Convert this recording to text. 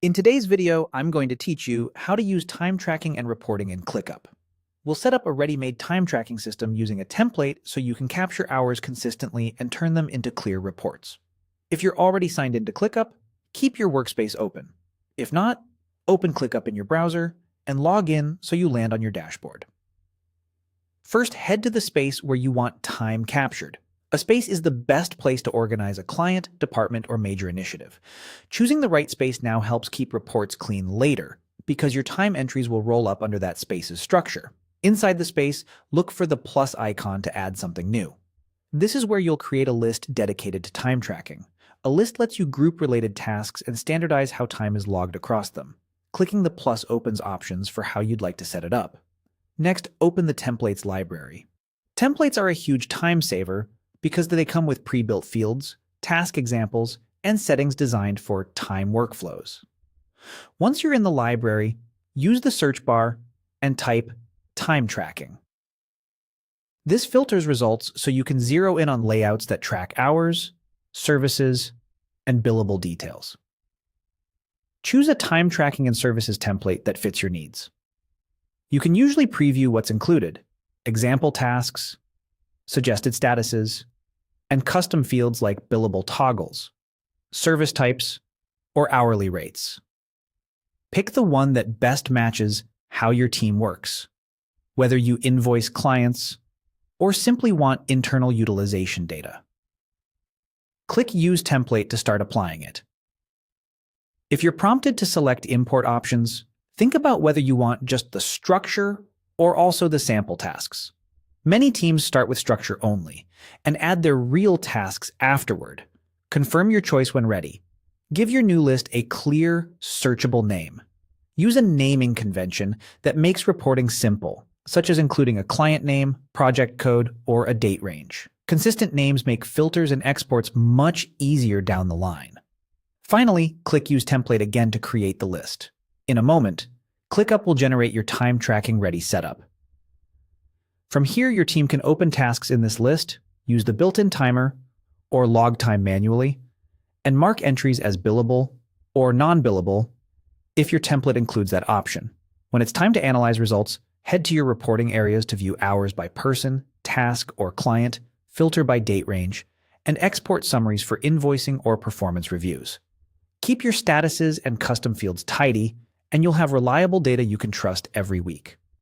In today's video, I'm going to teach you how to use time tracking and reporting in ClickUp. We'll set up a ready-made time tracking system using a template so you can capture hours consistently and turn them into clear reports. If you're already signed into ClickUp, keep your workspace open. If not, open ClickUp in your browser and log in so you land on your dashboard. First, head to the space where you want time captured. A space is the best place to organize a client, department, or major initiative. Choosing the right space now helps keep reports clean later, because your time entries will roll up under that space's structure. Inside the space, look for the plus icon to add something new. This is where you'll create a list dedicated to time tracking. A list lets you group related tasks and standardize how time is logged across them. Clicking the plus opens options for how you'd like to set it up. Next, open the templates library. Templates are a huge time saver because they come with pre-built fields, task examples, and settings designed for time workflows. Once you're in the library, use the search bar and type time tracking. This filters results so you can zero in on layouts that track hours, services, and billable details. Choose a time tracking and services template that fits your needs. You can usually preview what's included: example tasks, suggested statuses, and custom fields like billable toggles, service types, or hourly rates. Pick the one that best matches how your team works, whether you invoice clients or simply want internal utilization data. Click Use Template to start applying it. If you're prompted to select import options, think about whether you want just the structure or also the sample tasks. Many teams start with structure only and add their real tasks afterward. Confirm your choice when ready. Give your new list a clear, searchable name. Use a naming convention that makes reporting simple, such as including a client name, project code, or a date range. Consistent names make filters and exports much easier down the line. Finally, click Use Template again to create the list. In a moment, ClickUp will generate your time tracking ready setup. From here, your team can open tasks in this list, use the built-in timer, or log time manually, and mark entries as billable or non-billable if your template includes that option. When it's time to analyze results, head to your reporting areas to view hours by person, task, or client, filter by date range, and export summaries for invoicing or performance reviews. Keep your statuses and custom fields tidy, and you'll have reliable data you can trust every week.